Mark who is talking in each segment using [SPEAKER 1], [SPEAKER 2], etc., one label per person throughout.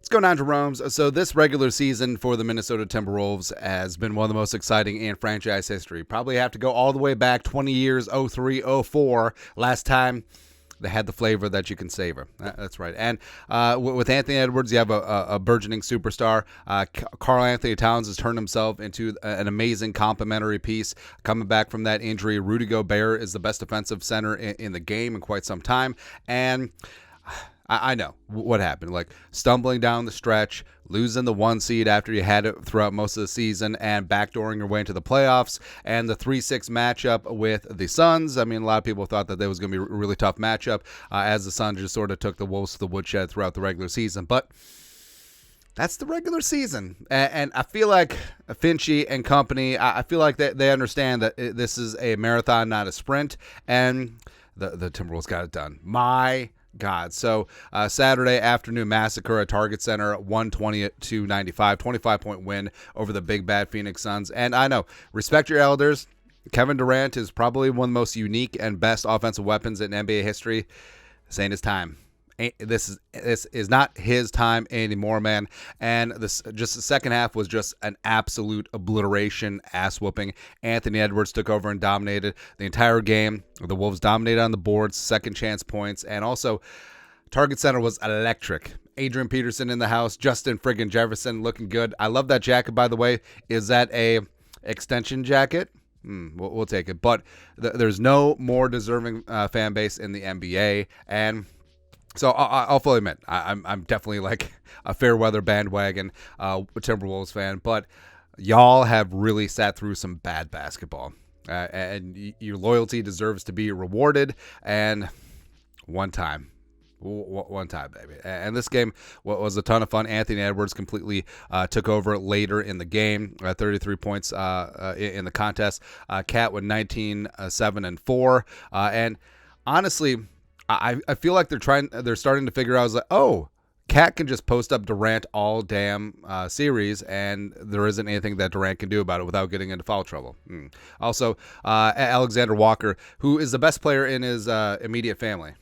[SPEAKER 1] What's going on, Jeromes? So this regular season for the Minnesota Timberwolves has been one of the most exciting in franchise history. Probably have to go all the way back 20 years, 03, 04, last time they had the flavor that you can savor. That's right. And with Anthony Edwards, you have a burgeoning superstar. Karl-Anthony Towns has turned himself into an amazing complementary piece. Coming back from that injury, Rudy Gobert is the best defensive center in the game in quite some time. And I know what happened, like stumbling down the stretch, losing the 1 seed after you had it throughout most of the season, and backdooring your way into the playoffs, and the 3-6 matchup with the Suns. I mean, a lot of people thought that was going to be a really tough matchup as the Suns just sort of took the Wolves to the woodshed throughout the regular season. But that's the regular season, and I feel like Finchie and company, I feel like they understand that this is a marathon, not a sprint, and the Timberwolves got it done. My God. So Saturday afternoon massacre at Target Center, 120-95, 25-point win over the big bad Phoenix Suns. And I know, respect your elders. Kevin Durant is probably one of the most unique and best offensive weapons in NBA history. This ain't his time. This is not his time anymore, man. And just the second half was just an absolute obliteration, ass whooping. Anthony Edwards took over and dominated the entire game. The Wolves dominated on the boards, second chance points, and also Target Center was electric. Adrian Peterson in the house, Justin friggin' Jefferson looking good. I love that jacket, by the way. Is that a extension jacket? We'll take it. But there's no more deserving fan base in the NBA, and so I'll fully admit, I'm definitely like a fair weather bandwagon Timberwolves fan, but y'all have really sat through some bad basketball, and your loyalty deserves to be rewarded. And one time, baby. And this game was a ton of fun. Anthony Edwards completely took over later in the game, 33 points in the contest. Cat with 19, 7, and 4, and honestly, I feel like they're starting to figure out, I was like, oh, Cat can just post up Durant all damn series, and there isn't anything that Durant can do about it without getting into foul trouble. Also, Alexander Walker, who is the best player in his immediate family.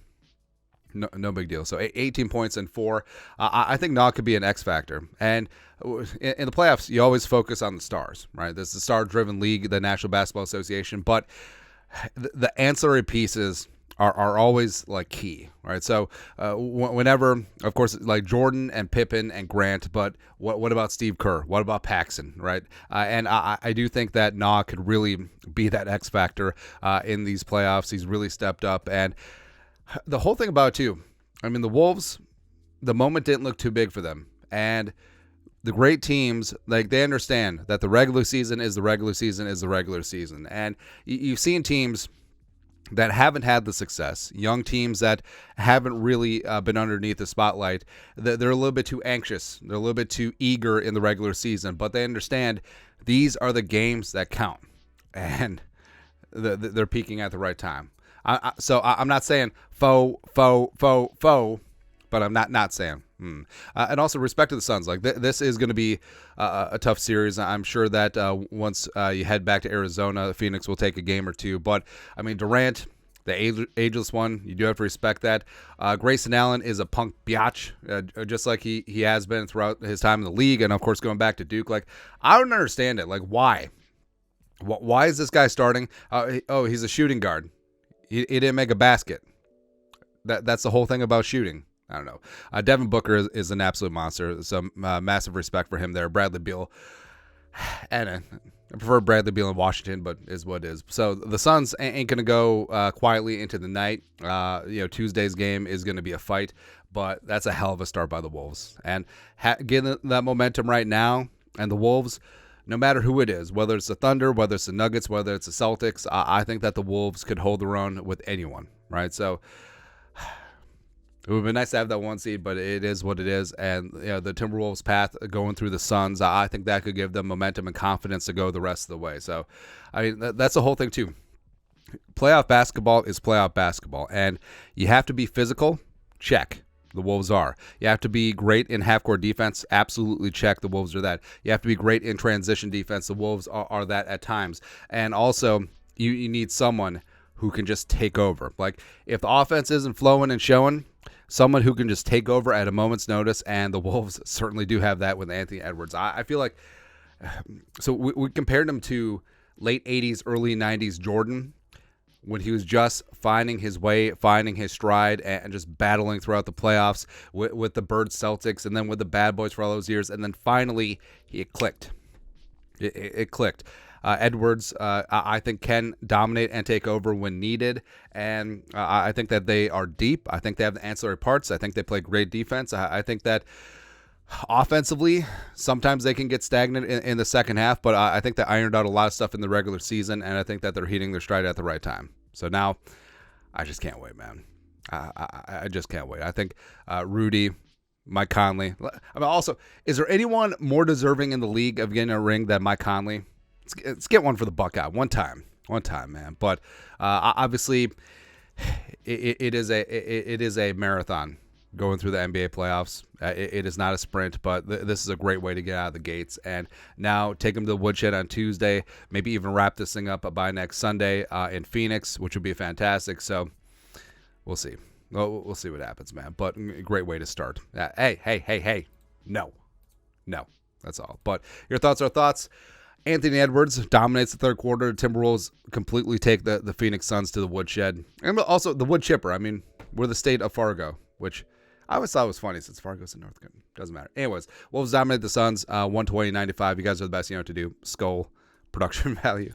[SPEAKER 1] No big deal. So 18 points and 4. I think Nog could be an X factor. And in the playoffs, you always focus on the stars, right? This is a star-driven league, the National Basketball Association, but the ancillary pieces are always like key, right? So whenever, of course, like Jordan and Pippen and Grant, but what about Steve Kerr? What about Paxson, right? And I do think that Nog could really be that X factor in these playoffs. He's really stepped up, and the whole thing about it too, I mean, the Wolves, the moment didn't look too big for them, and the great teams, like, they understand that the regular season is the regular season is the regular season, and you've seen teams that haven't had the success, young teams that haven't really been underneath the spotlight. They're a little bit too anxious. They're a little bit too eager in the regular season, but they understand these are the games that count, and they're peaking at the right time. So I'm not saying faux, but I'm not saying. And also, respect to the Suns. Like, this is going to be a tough series. I'm sure that once you head back to Arizona, Phoenix will take a game or two. But, I mean, Durant, the ageless one, you do have to respect that. Grayson Allen is a punk biatch, just like he has been throughout his time in the league. And, of course, going back to Duke. Like, I don't understand it. Like, why? Why is this guy starting? He's a shooting guard. He didn't make a basket. That's the whole thing about shooting. I don't know. Devin Booker is an absolute monster. So massive respect for him there. Bradley Beal. And I prefer Bradley Beal in Washington, but is what it is. So the Suns ain't going to go quietly into the night. Tuesday's game is going to be a fight, but that's a hell of a start by the Wolves. And getting that momentum right now, and the Wolves, no matter who it is, whether it's the Thunder, whether it's the Nuggets, whether it's the Celtics, I think that the Wolves could hold their own with anyone, right? So it would be nice to have that 1 seed, but it is what it is. And the Timberwolves' path going through the Suns, I think that could give them momentum and confidence to go the rest of the way. So, I mean, that's the whole thing too. Playoff basketball is playoff basketball, and you have to be physical. Check. The Wolves are. You have to be great in half-court defense. Absolutely check. The Wolves are that. You have to be great in transition defense. The Wolves are that at times. And also, you need someone who can just take over. Like, if the offense isn't flowing and showing, someone who can just take over at a moment's notice, and the Wolves certainly do have that with Anthony Edwards. I feel like, so we compared him to late 80s, early 90s Jordan, when he was just finding his way, finding his stride, and just battling throughout the playoffs with the Bird Celtics, and then with the Bad Boys for all those years, and then finally it clicked. It clicked. Edwards, I think, can dominate and take over when needed, and I think that they are deep. I think they have the ancillary parts. I think they play great defense. I think that offensively, sometimes they can get stagnant in the second half, but I think they ironed out a lot of stuff in the regular season, and I think that they're hitting their stride at the right time. So now, I just can't wait, man. I just can't wait. I think Rudy, Mike Conley. I mean, also, is there anyone more deserving in the league of getting a ring than Mike Conley? Let's get one for the Buckeye. One time, man. But obviously, it is a marathon going through the NBA playoffs. It is not a sprint, but this is a great way to get out of the gates. And now take them to the woodshed on Tuesday. Maybe even wrap this thing up by next Sunday in Phoenix, which would be fantastic. So we'll see. We'll see what happens, man. But great way to start. Hey. No. That's all. But your thoughts are thoughts. Anthony Edwards dominates the third quarter. Timberwolves completely take the Phoenix Suns to the woodshed. And also the wood chipper. I mean, we're the state of Fargo, which I always thought was funny since Fargo's in North Carolina. Doesn't matter. Anyways, Wolves dominate the Suns 120-95. You guys are the best. You know what to do. Skull production value.